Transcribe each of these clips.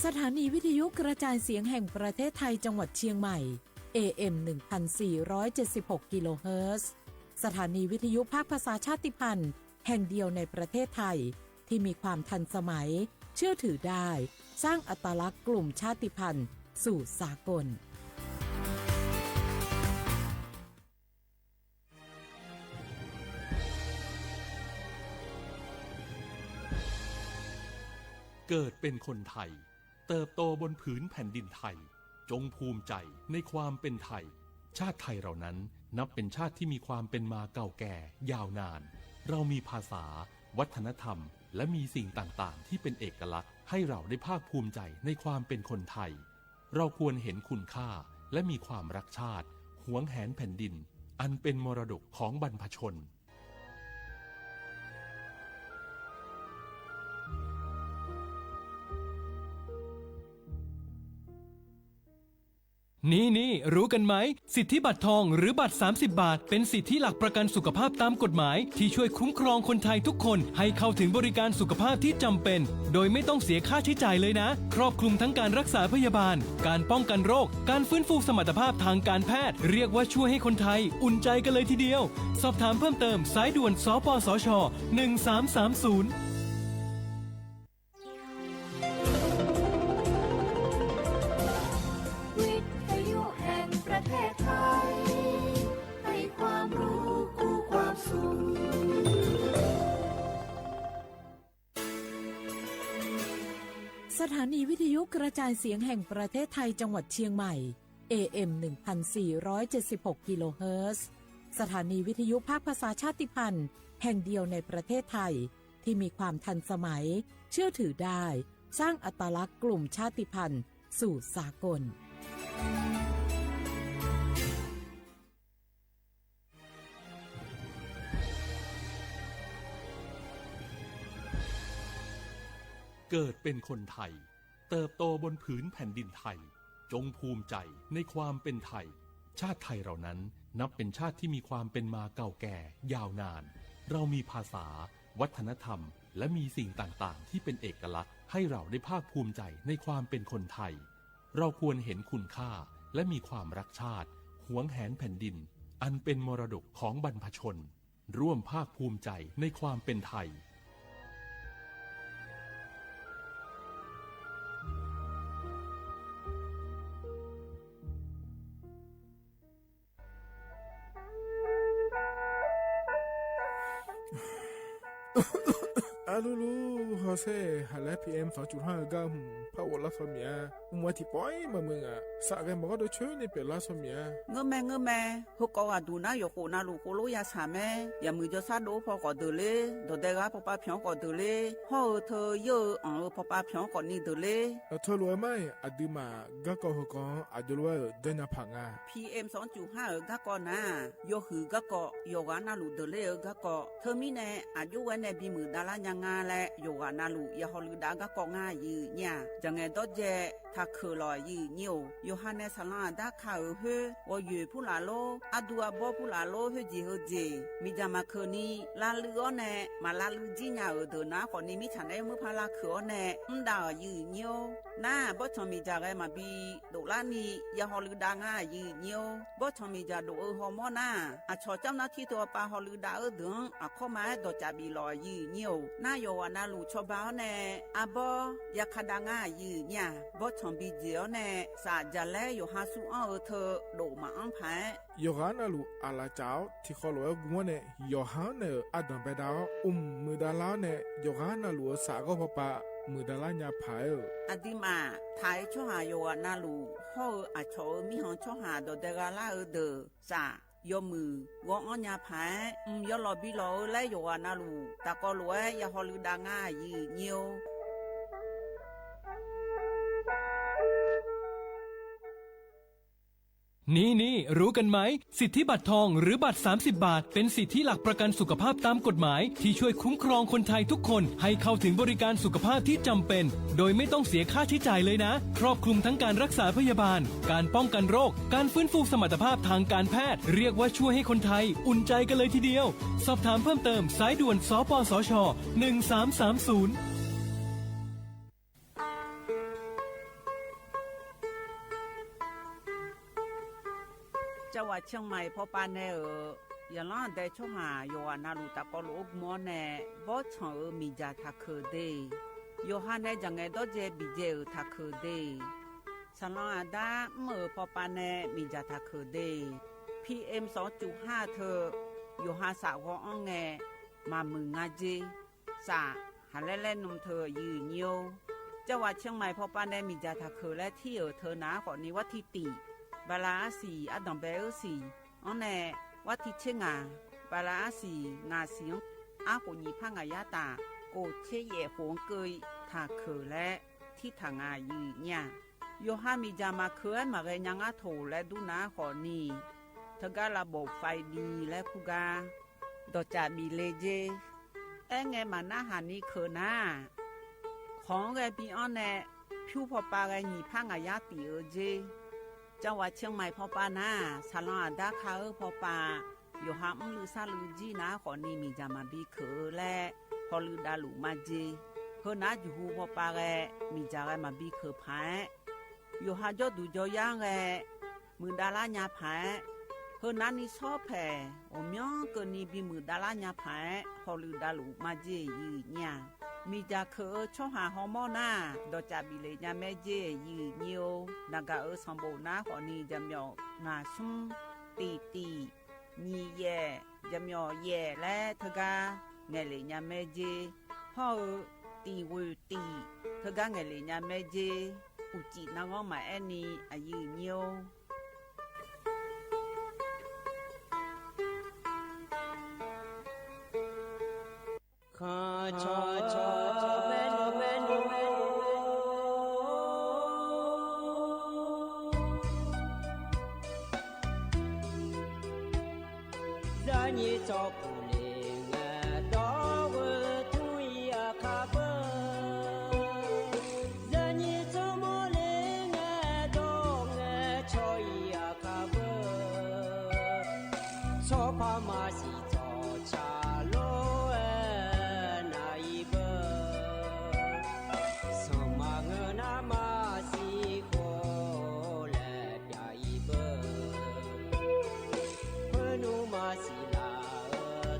สถานีวิทยุกระจายเสียงแห่งประเทศไทยจังหวัดเชียงใหม่ AM 1476 กิโลเฮิรตซ์สถานีวิทยุภาคภาษาชาติพันธุ์แห่งเดียวในประเทศไทยที่มีความทันสมัยเชื่อถือได้สร้างอัตลักษณ์กลุ่มชาติพันธุ์สู่สากลเกิดเป็นคนไทยเติบโตบนผืนแผ่นดินไทยจงภูมิใจในความเป็นไทยชาติไทยเรานั้นนับเป็นชาติที่มีความเป็นมาเก่าแก่ยาวนานเรามีภาษาวัฒนธรรมและมีสิ่งต่างๆที่เป็นเอกลักษณ์ให้เราได้ภาคภูมิใจในความเป็นคนไทยเราควรเห็นคุณค่าและมีความรักชาติหวงแหนแผ่นดินอันเป็นมรดกของบรรพชนนี่รู้กันไหมสิทธิบัตรทองหรือบัตร30 บาทเป็นสิทธิหลักประกันสุขภาพตามกฎหมายที่ช่วยคุ้มครองคนไทยทุกคนให้เข้าถึงบริการสุขภาพที่จำเป็นโดยไม่ต้องเสียค่าใช้จ่ายเลยนะครอบคลุมทั้งการรักษาพยาบาลการป้องกันโรคการฟื้นฟูสมรรถภาพทางการแพทย์เรียกว่าช่วยให้คนไทยอุ่นใจกันเลยทีเดียวสอบถามเพิ่มเติมสายด่วนสปสช1330สถานีวิทยุกระจายเสียงแห่งประเทศไทยจังหวัดเชียงใหม่ AM 1476 กิโลเฮิรตซ์สถานีวิทยุภาคภาษาชาติพันธุ์แห่งเดียวในประเทศไทยที่มีความทันสมัยเชื่อถือได้สร้างอัตลักษณ์กลุ่มชาติพันธุ์สู่สากลเกิดเป็นคนไทยเติบโตบนผืนแผ่นดินไทยจงภูมิใจในความเป็นไทยชาติไทยเรานั้นนับเป็นชาติที่มีความเป็นมาเก่าแก่ยาวนานเรามีภาษาวัฒนธรรมและมีสิ่งต่างๆที่เป็นเอกลักษณ์ให้เราได้ภาคภูมิใจในความเป็นคนไทยเราควรเห็นคุณค่าและมีความรักชาติหวงแหนแผ่นดินอันเป็นมรดกของบรรพชนร่วมภาคภูมิใจในความเป็นไทยAlulu Jose hala PM 2.5 gam power la famia umwati poi mamunga sa ga mo do chue ni pe la famia ngame ho ko wa du na yo ko na lu ko lo ya sa me ya mu jo sa do pho ko de le do de ga papa phyon ko de le ho tho yo an papa phyon ko ni de le tho lo mai adima ga ko ho ko adulwa de na phanga PM 2.5 ga ko na yo hu ga ko yo ga na lu de le ga ko tho mi ne a ju wa ne bi mu da la nya nga le yo ga na lu ya ho lu da ga ko nga yi nya jang e do je tha khu lo yi nyo Yohanes Salan da kha he wo yu pu la lo adua bo pu la lo he ji mi jama khoni la lu o ne ma la lu ji nya o do na ko ni mi chan ne mu pha la khu o ne nda yi nyo na bo chon mi ja ga ma bi do la ni ya ho lu da nga yi nyo bo chon mi ja do ho mo na a cho cham na thi to pa ho lu da o do a kho ma do cha bi lo yi nyo na yo wa na lu cho ba ne a bo ya kha da nga yi nya bo chon bi ji o ne sa ja le yo ha su a o tho do ma an phan Yohana lu ala chao thi kholo gwo ne Yohana adan be da mu da la ne Yohana lu sa go papa mu da la nya phai adima thai cho ha yo na lu ho a cho mi hon cho ha do de ga la de sa yo mu wo on nya phai yo lo bi lo le yo na lu ta ko lu ya ho lu da nga yi nyoนี่รู้กันไหมสิทธิบัตรทองหรือบัตร30 บาทเป็นสิทธิหลักประกันสุขภาพตามกฎหมายที่ช่วยคุ้มครองคนไทยทุกคนให้เข้าถึงบริการสุขภาพที่จำเป็นโดยไม่ต้องเสียค่าใช้จ่ายเลยนะครอบคลุมทั้งการรักษาพยาบาลการป้องกันโรคการฟื้นฟูสมรรถภาพทางการแพทย์เรียกว่าช่วยให้คนไทยอุ่นใจกันเลยทีเดียวสอบถามเพิ่มเติมสายด่วนสปสช1330 วัดเชียงใหม่พอปานแน่อย่าล้อได้ช่วหาโยอานาลูตะกอลูกมอแน่บ่ชอมีจาทักเคเดโยฮานได้จังไงดอเจบิเจทักเคเดฉลองอาดาเมื่อพอปานแน่มีจาทักเคเด PM 2.5 เธอโยฮาสาวอ้องแงมามึงงาเจสาหาเล่นนมเธอยืนโยจังหวัดเชียงใหม่พอปานแน่มีจาทักเคและที่เธอหนาก่อนนี้วัดทิติบาลาสีอดัมเบลสีอันแน่วัดที่เชงาบาลาสีงาเสียงอากุญีพังอายาตาโกเชเย่หงเกยทาเคและที่ทางอายืเนี่ยโยฮามีจามาเคยมาเรียนยังอาโถและดูนาขอนีเธอก็ระบบไฟดีและคุกาดอจามีเลเจไงมาหน้าหานี้เคนาของแกปีอันแน่ผิวพอปาแกญีพังอายาตีเจจังหวัดเชียงใหม่พอปานาซาลอนดาคาพอปาอยู่หามลือซาลือจีนาขอนี่มีจามาบีเคและพอลือดาลุมาเจเฮนาอยู่หูพอปาแกมีจาแกมาบีเคพายอยู่หาจอดูจอย่างแกมือดาลาญาพายเฮนานี่ชอบแผ่โอมยองเกินนี่บีมือดาลาญาพายพอลือดาลุมาเจยืเนี่ยมีจาเคช่อหาฮอร์โมนาดอจาบิเลญาแม่เจยืเนียวนากาสมบูนาขอนีจำยองาซุมตีนีแย่จำยอแย่และเธอกาเงเลญาแม่เจพ่อตีวตีเธอกาเงเลญาแม่เจอุจินางอมาแอนีอายืเนียวข้าชอแม่นูรานีจอผู้เลงดอกทุยคาเบรานีจอโมเลงดอกชอยคาเบชอพามาสิจอชาโลท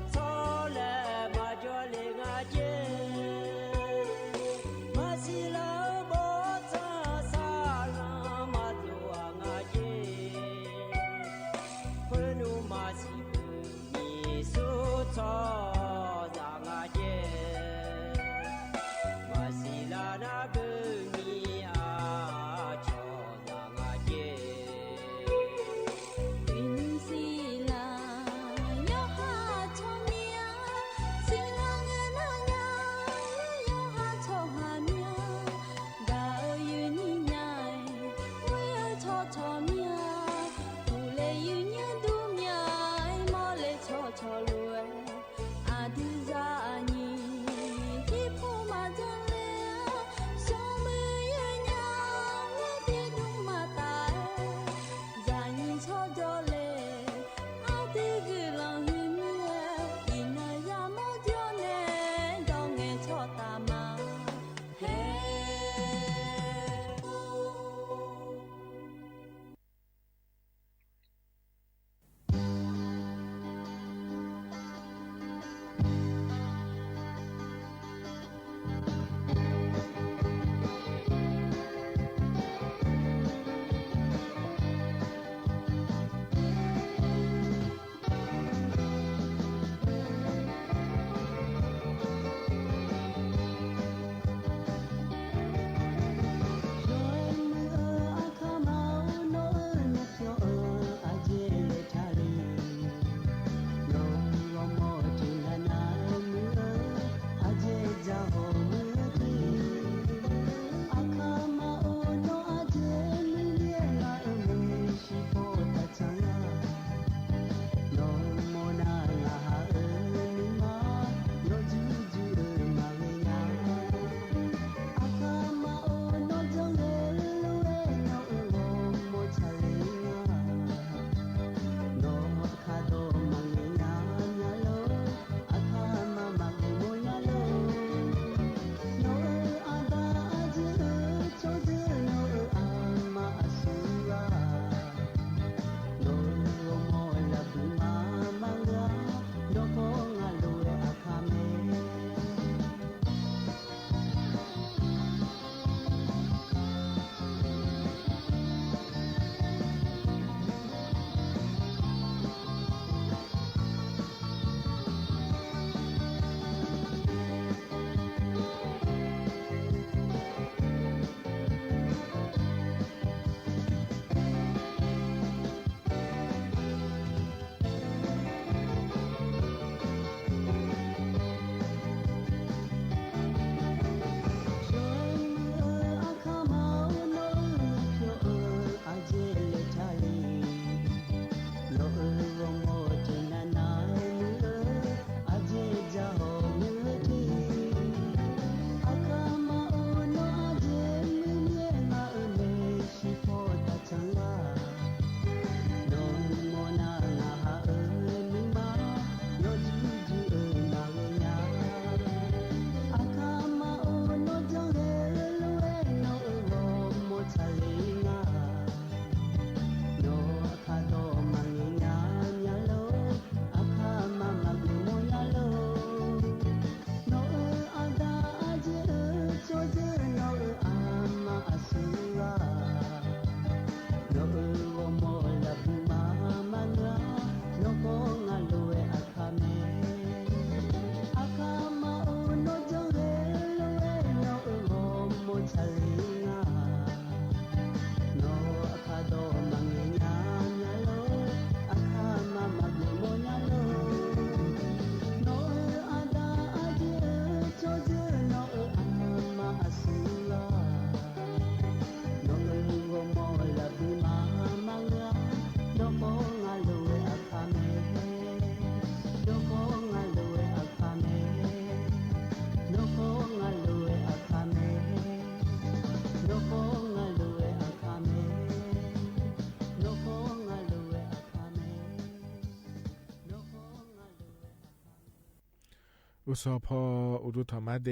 อุสพออุดุธรรมะเด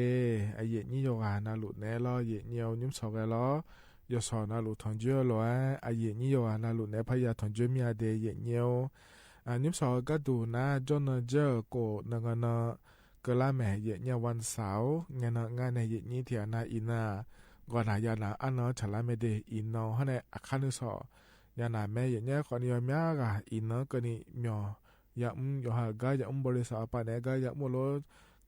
อเยนิโยกานาลุแนลอเยเนียวยุ่มสอกลอยสอนาลุทองเจอลออเยนิโยกานาลุแนพยาทองเจมีอาเดเยเนียวยุ่มสอก็ดูนะจนเจอโกนงนกะลาแม่เยเนียวันเสาร์งานในเยนี้เทียนาอินากอนายานาอันนอฉลาเมเดอินนอฮะเนอาคานุสอยานาแม่เยเนี่ยคนยอมยากะอินนอกนิมอยาโยหากายาบริษัทปานเนกายาโมโล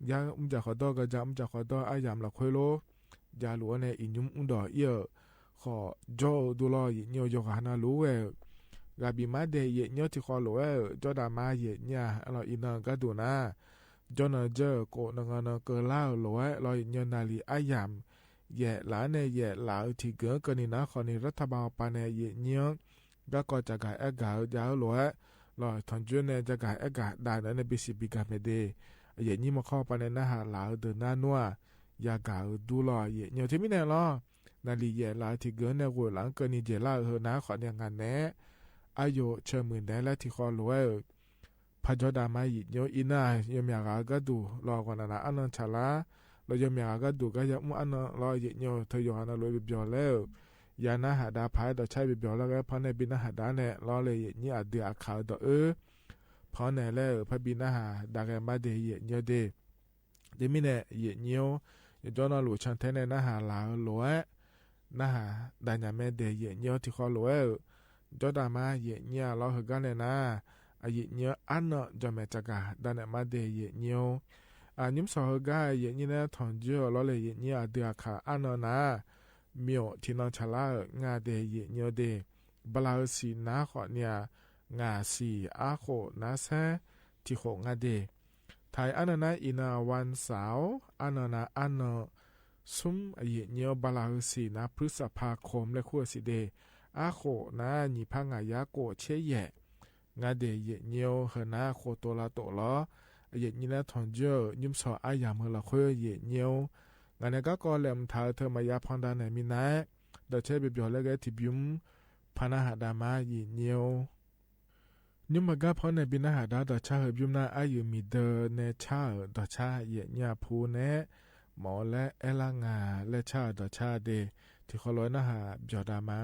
ยาจะขอดก็จะจะขอดอายามละคุยโลยาหลวงในอินยุมดอเยอขอโจดูลอเยเนียโยกานาลูเวกาบิมาเดเยเนียที่ขอโลเวจอดามาเยเนี่ยเราอินนก็ดูนะจอนเจอโกนงนเกล่าโลเวเราเนียนาลีอายามเย่หลานเย่หลาที่เกิดกันนี่นะคนนี้รัฐบาลปานเนเย่เนียก็จะกายเอกายาวโลเวเราทอนจุนเนจะกายเอกาได้นั้นในบิสิบิกาเมเดเย่นี่มาเข้าปานเนนะหาหลาเดินหน้านัวยากาดูลอเย่เนียที่ไม่แน่ลอนาลีเย่หลาที่เกิดในหัวหลังกันนี่เจล่านะขอเนี่ยงานแน่อายุเชื่อมือได้และที่ขอโลเวพระจดามาหยิโยอินายมยากาก็ดูรอก่อนนะอันนั้นชาลาเรายมยาก็ดูก็ยังอันนั้นรอหยิโยเธอโยฮันลอยบิบยอแล้วยานาหาดาพายต่อใช้บิบยอแล้วก็พอในบินาหาดาเนี่ยรอเลยนี่อาเดียขาวต่อพอในแล้วพระบินาหาดาแกมาเดียโยเดมิเนี่ยหยิโยยจอนหลุชันเทนนาหาลาหลวนาหาดานยาเมเดียโยที่ขอหลวจอดามาหยิโยเราเหกันเนี่ยนะอายิเนียอันเนาะจอมจักาดานมาเดยเนียวนิมสอฮกาเยนี่นะทองเจอลอเลยเยนี่อาเดียคาอันเนาะนะมิโอที่นองชะลางาเดยเนียวเดบลาสีนาขอเนี่ยงาสีอาโคนาแซที่โคงาเดไทยอันนั้นอินาวันเสาร์อันนั้นอันเนาะซุมเยเนียวบลาสีนาพฤษภาคมและขั้วสิเดอาโคนาญิพังายาโกเชเยงาเดยเนียวเฮนาโคโตลาโตลอเยนี่นะทองเจอยุมสออายามเฮละคุยเยเนียวงานนี้ก็เลมทาเธอมายาพอนดาไหนมีนะเดเชบิบยอเลกทิบิมพานาหาดามาเยเนียวนิมกาพอในบินาหาดาดชาเฮบิมนาอายุมีเดเนชาดชาเยเนียพูเนหมอและเอลางาและชาดชาเดที่ขอลอยนะหาบยอดามา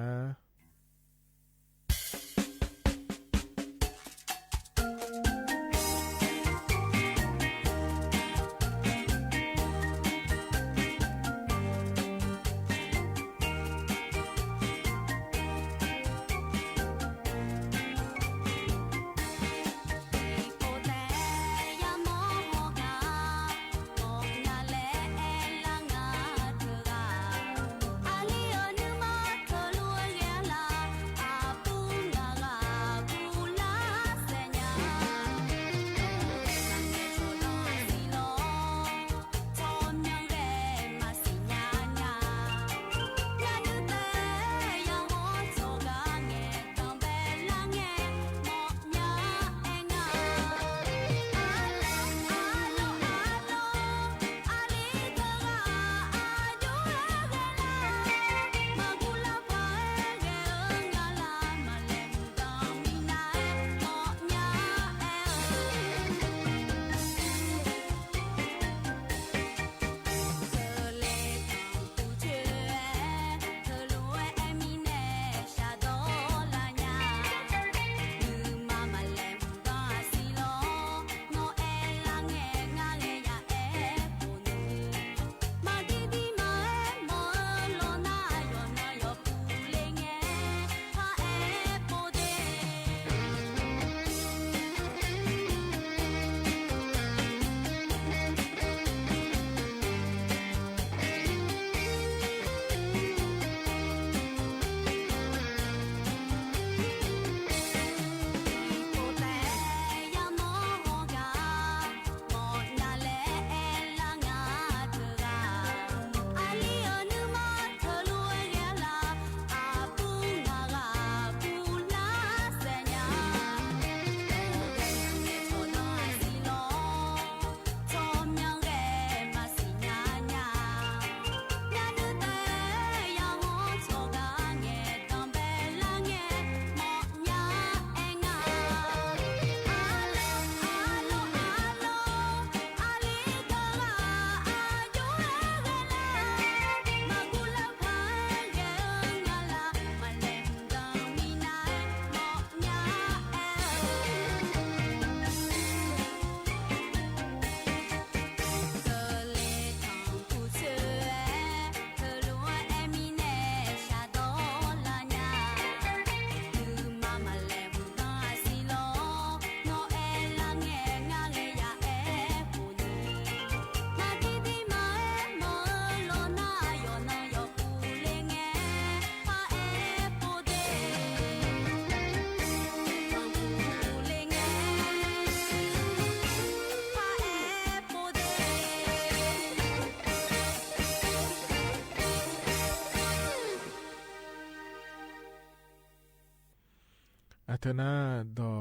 เธอน่าดอ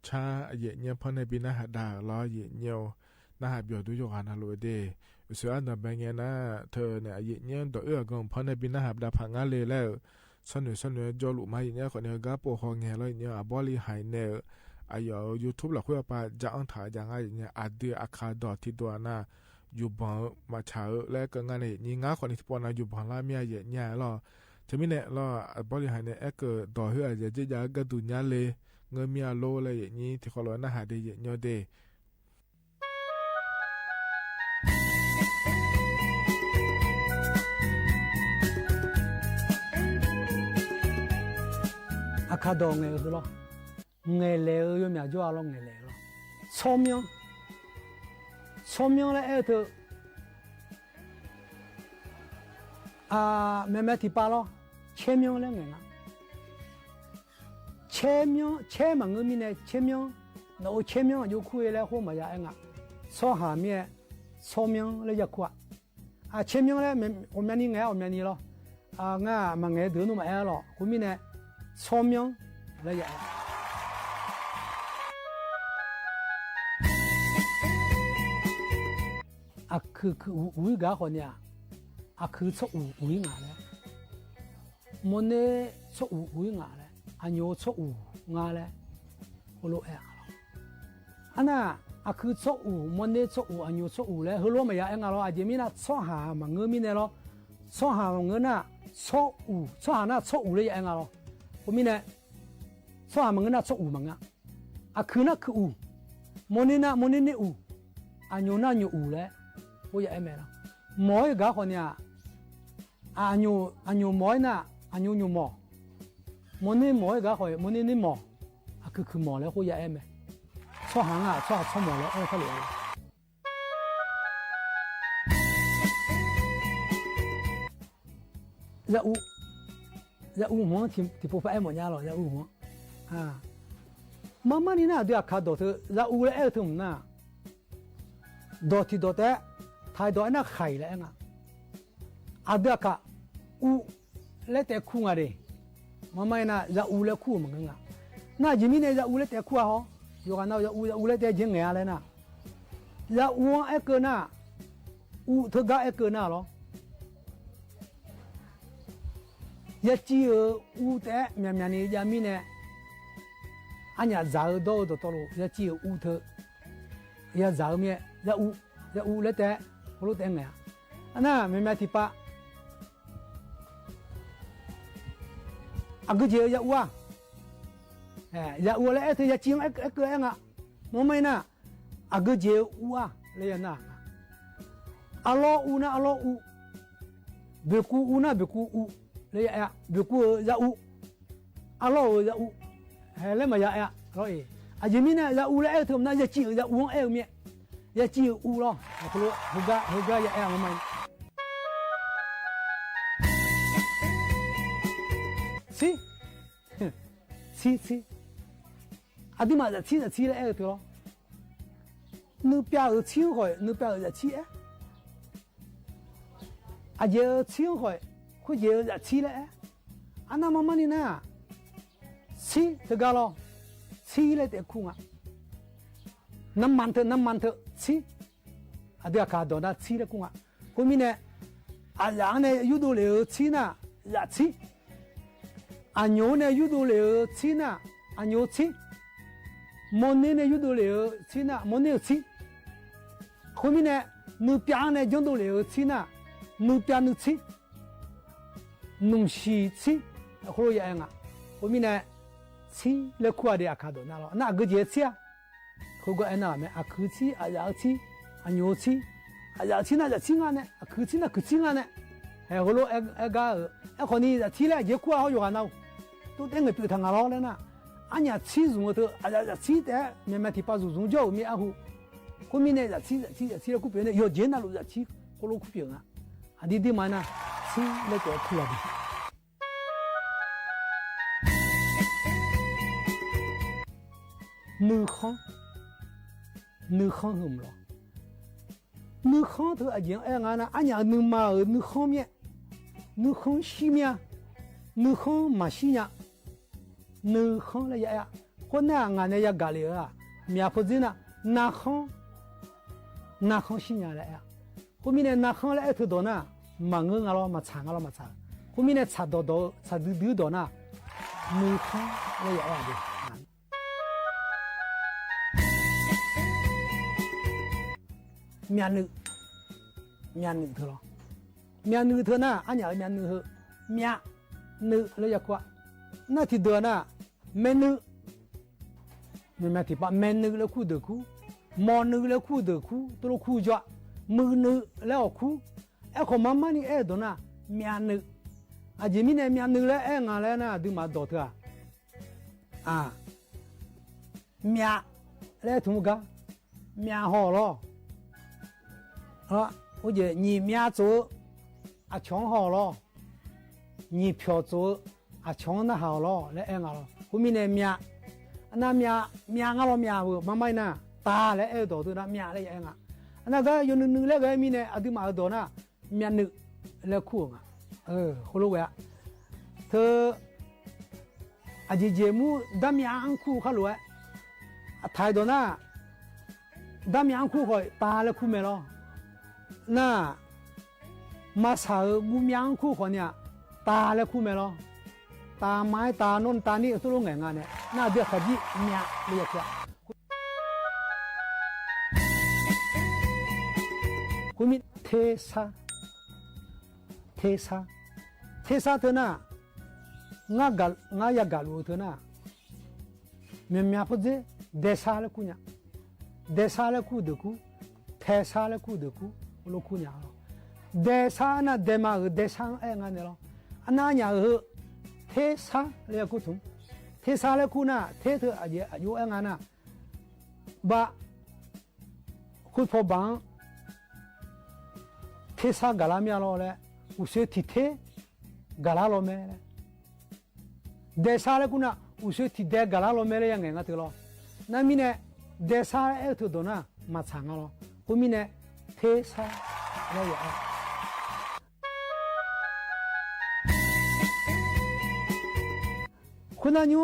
ชาเยเนียพอในปีน่าหาดาล้อเยเนียวน่าหาเบียวดูโยกานาลูเดส่วนดอแบงเงนะเธอเนี่ยเยเนียดอกงพอในปีน่าหาดาพังงาเลยแล้วสนุจอลุมาเยเนียคนเนี่ยกาโปฮองเงแล้วเนี่ยบอลีไฮเนออายอ YouTube หลักคุยปาจะอังถ่ายยังไงเนี่ยอาเดียอาคาดอที่ตัวน่าอยู่บังมาเช้าและก็งานเนี่ยนี่งาคนที่ปอนาอยู่บังลาเมียเยเนียล้อจะมีเนี่ยล้อบอลีไฮเนอเกอดอเฮือจะยากระดุญาเลยเงินมีอาโลเลยอย่างนี้ที่เขาเลยน่าหาได้เยอะเดอาคาดองเงยคือหรอเงยเลยอยู่มีจ้าลงเงยเลยหรอ聪明เลยเธอแม่ที่ป้าหรอเชื่อมเลยเงยนะเชื่อมันก็มีเนี่ยเชื่อมแล้วเชื่อมอยู่คุยแล้วหัวมาอย่างอ่ะสอหามี聪明เลยอยากกว่าเชื่อมเลย我们นี่เงย我们นี่หรองามันเงยดูนู่นมาหรอคุณมีเนี่ย聪明เลยอยากคืออุ้ยกาคนเนี่ยคือชอบอุ้ยงาเลยมันเนี่ยชอบอุ้ยงาเลยอันนี้ชอบอุ้ยงาเลยฮัลโหลอันน่ะคือชอบอุ้ยมันเนี่ยชอบอุ้ยอันนี้ชอบอุ้ยเลยฮัลโหลไม่อยากงาเราอาจจะมีน่ะชอบหามันเงินมีเนี่ยหรอชอบหามันเงินน่ะชอบอุ้ยชอบหาน่ะชอบอุ้ยเลยอยากงาเราผมมีเนี่ยชอบหามันเงินน่ะชอบอุ้ยมันคือน่ะคืออุ้ยมันเนี่ยอุ้ยอันนี้น่ะอุ้ยเลย我也爱买了，毛一个好呢，俺牛毛呢，俺牛毛，毛呢毛一个好，毛呢毛，去毛了我也爱买，炒行啊，炒毛了，可了。热乌毛挺不爱毛伢了，热乌毛啊，妈妈你那都要看到头，热乌了爱头呢，到底到底。ไทยดอยน่าไข่แล้วนะอาเดียกะอูเล่แต่คู่งาดิมาไม่น่าจะอูเล่คู่เหมือนกันอ่ะน่าจะมีเนี่ยจะอูเล่แต่คู่อ่ะฮะอยู่กันน่าจะอูเล่แต่ยังไงอะไรนะจะอูเอ็กเกอร์น่ะอูเธอกะเอ็กเกอร์น่ะหรอจะจีอูแต่เมียนี่จะมีเนี่ยอันนี้จะโดดตัวลูจะจีอูเธอจะเมียจะอูเล่แต่รู้แต่ไงอันน่ะแม่ที่ป้าก็เจอจะอ้วนจะอ้วนแล้วเธอจะจิ้งเกลืออ่ะมั่วไม่น่ะก็เจออ้วนเลยน่ะอัลลอฮ์อูน่ะอัลลอฮ์อูเบกูอูน่ะเบกูอูเลยเบกูจะอูอัลลอฮ์จะอูแล้วมาจะร้อยจะมีน่ะจะอูแล้วเธอน่ะจะจิ้งจะอ้วนเมียอย่าจีอูหรอคุณรู้ฮูกาอย่าแอบมันสิอันนี้มาจะชี้เลยตัวนึกเปียกชี้หอยนึกเปียกจะชี้อันเดียวชี้หอยคุณเดียวจะชี้เลยอันนั้นมันนี่นะชี้จะกาลชี้เลยแต่คุ้งน้ำมันเถอะชีอาเดียกาโดนชีเลยกุ้งคุณมีเนี่ยอย่างเนี่ยยูดูเลยชีน่ะอย่าชีอันยูเนี่ยยูดูเลยชีน่ะอันยูชีมันเนี่ยยูดูเลยชีน่ะมันเนี่ยชีคุณมีเนี่ยนูเปียเนี่ยยูดูเลยชีน่ะนูเปียนูชีนุ่งชีคุณรู้ยังไงคุณมีเนี่ยชีเลยขั้วเดียกาโดนแล้วน่ะก็เจี๊ยชีเขาก็ไอ้น่ะแม่คือชีอยากชีอันยูชีอยากชีน่ะจะชีงานเนี่ยคือชีน่ะคือชีงานเนี่ยเขารู้ก็คนนี้จะชีแล้วเยอะกว่าเขาอยู่กันเอาตัวเองก็เป็นทางเราแล้วนะอันนี้ชีสุ่มตัวจะชีแต่แม่ที่ป้าสุ่มเจ้ามีอาหูคนนี้เนี่ยจะชีแล้วกูเป็นเนี่ย有钱那路จะชีเขารู้กูเป็นอ่ะอันนี้ดีมั้ยนะชีแล้วก็คู่ละดิnữ khang hầm lo nữ khang thôi à những anh anh nhà nữ mà nữ khang miệng nữ khang xí miệng nữ khang mà xí nhá nữ khang là vậy คนน่ะงานเนี่ยอยากกาเลยอ่ะเมียพูดจริงนะนาคงสิญญาเลยอ่ะคุณมีเนี่ยนาคงเลยทุกตัวน่ะมังเงินอะไรมาช้างอะไรมาช้างคุณมีเนี่ยชัดโดชัดดื้อตัวน่ะมือคงเลยอ่ะดิเมียนึกเธอหรอเมียนึกเธอน่ะอันนี้เมียนึกเมียนึกเลยอยากว่าน่าที่เดือนน่ะเมนึกไม่มาที่ป่ะเมนึกแล้วคู่เดือคู่มอนึกแล้วคู่เดือคู่ตัวคู่จ่อมือนึกแล้วคู่ไอ้ของมันนี่ตัวน่ะเมียนึกอาจจะมีเนี่ยเมียนึกแล้วงานแล้วน่ะดูมาดูเถอะเมียแล้วถูกกะเมียห่อหรอ我觉你面做抢好了，你票做抢得好了，来按了。后面的面，那面了面不，慢慢呢，大来按到那面来按啊。那个有那个面呢，都买到那面那来苦啊，后来我，他节目那面苦好了，太多那，那面苦好，大来苦没了。那มาสาวกูมีอังคู่คนเนี่ยตาและคู่ไม่หรอตาไม้ตาโน่นตานี่ตัวลงไงงานเนี่ยน่าเดือดขยี้เมียเรียกว่าคุณมีเทสาเธอน่ะงายากาลูเธอน่ะเมียพูดสิเดซาและคู่เนี่ยเดซาและคู่เดือคู่เทสาและคู่เดือคู่ลูกคู่เนี่ยเดซ่านะเดมาเดซ่างานเนี่ยหรออันนั้นเนี่ยเทสาเรียกกูทุ่งเทสาเลยกูน่ะเทเธออายุงานน่ะบะคุณพ่อบังเทสากาลามีอะไรเลยอุเสติเทกาลาโลเมเลยเดซ่าเลยกูน่ะอุเสติเดกาลาโลเมเลยยังไงงั้นเถอะหรอนั่นมีเนี่ยเดซ่าเธอโดนน่ะมาสั่งอะไรกูมีเนี่ยเทสาอะไรอย่างคุณอายุ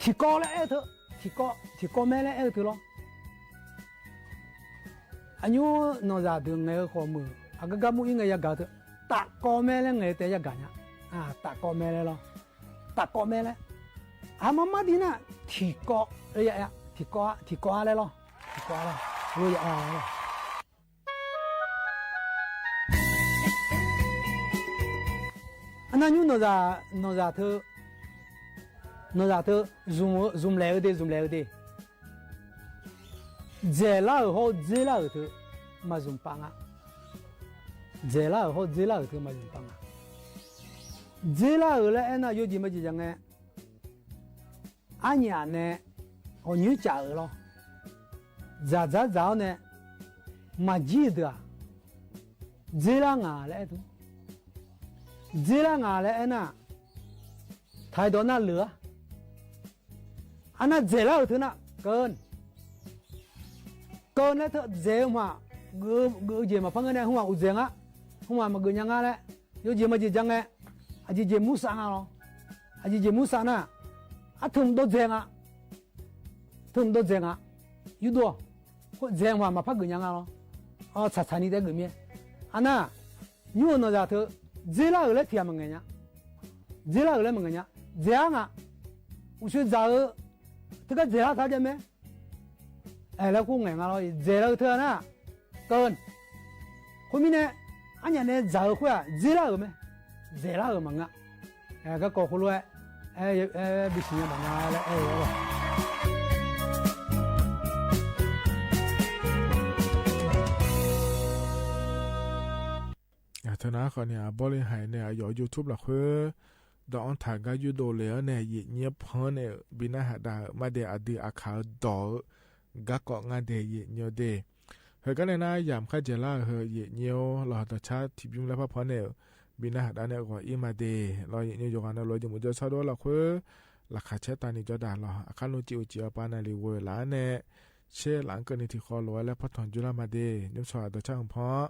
ที่ก่อแล้วเถอะที่ก่อแม่แล้วเถอะหรออายุนอกจากเรื่องเงี้ยข้อมืออาก็กำมือยังไงอยากเถอะตักก่อแม่แล้วไงแต่อยากกันเนี่ยตักก่อแม่แล้วหรอตักก่อแม่แล้วมาดีนะที่ก่ออะไรอย่างที่ก่ออะไรหรอที่ก่ออะไรรู้อย่างอะไรอันนั้นอยู่นอกจากเธอzoom แล้วเดเจล่าเธอมาzoomปังอ่ะเจล่าเธอมาzoomปังอ่ะเจล่าแล้วน่ะอยู่ดีมาจีจังไงอันนี้เนี่ย我女家了早呢มาจีดอ่ะเจล่างาแล้วทุเจล่างาแล้วน่ะไทยโดนน่ะเหลืออันนั้นเจล่าเถอะน่ะเกินแล้วเถอะเจมากูเจมาพังเงินเนี่ยหัวอุเจงอ่ะหัวมาเกินยังไงแล้วยูเจมาจีจังไงอาจีเจมุสานอ่ะอาจีเจมุสาน่ะทุ่มโดเจงอ่ะยูดัวก็เจงมาพักเกินยังไงหรอชัดนี่ได้เกินมั้ยอันน่ะยูนอกจากเถอะเจล่าเลยที่มันไงเนี่ยเจล่าเลยมันไงเนี่ยเจงอ่ะอุชจ่าถ้าเจล่าท่าจะไหมแล้วกูไงมาเราเจล่าเถอะนะเกินคุณมีเนี่ยอันนี้เนี่ยจ่าคุยเจล่าไหมเจล่ามั้งอ่ะก็คุณรู้บิสิเนี่ยบางแล้วเธอนะคนเนี่ยบริหารเนี่ยอยู่ YouTube หรอคือดอนถ่ายก็ยูโดเลยเนี่ยเงียบเพอเนี่ยบินาหาดามาเดอดีอาคาดอกักเกาะงานเดยเนียวเดเฮก็เนี่ยนะยามข้าเจล่าเฮยเนียวรอต่อชาที่พิมพ์แล้วพอเนี่ยบินาหาดาเนี่ยก็อีมาเดรอเนียวอยู่กันรอจมูกจะชาโดหรอคือหลักขาเชตานี่จอดาหรออาคาโนจิอุจิอาปานาลีเวลาเนี่ยเช่หลังเกินที่คอลอยแล้วพอถอนจุลามาเดนิมสอดต่อช่างเพาะ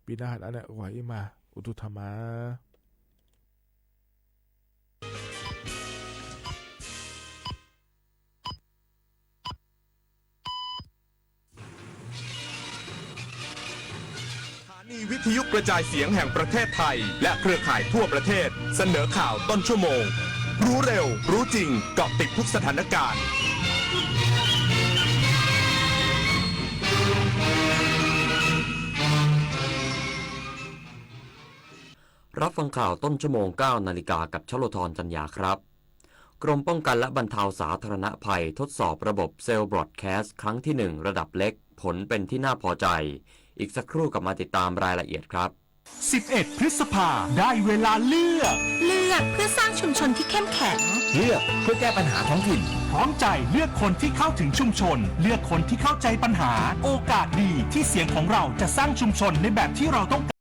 บินาหาดาเนี่ยก็อีมาอุตุธรรมะ วิทยุกระจายเสียงแห่งประเทศไทยและเครือข่ายทั่วประเทศเสนอข่าวต้นชั่วโมงรู้เร็วรู้จริงเกาะติดทุกสถานการณ์รับฟังข่าวต้นชั่วโมง 9 นาฬิกากับชโลธรจันยาครับกรมป้องกันและบรรเทาสาธารณภัยทดสอบระบบเซลล์บรอดแคสต์ครั้งที่ 1 ระดับเล็กผลเป็นที่น่าพอใจอีกสักครู่กลับมาติดตามรายละเอียดครับ11 พฤษภาได้เวลาเลือกเพื่อสร้างชุมชนที่เข้มแข็งเลือกเพื่อแก้ปัญหาท้องถิ่นพร้อมใจเลือกคนที่เข้าถึงชุมชนเลือกคนที่เข้าใจปัญหาโอกาสดีที่เสียงของเราจะสร้างชุมชนในแบบที่เราต้องการ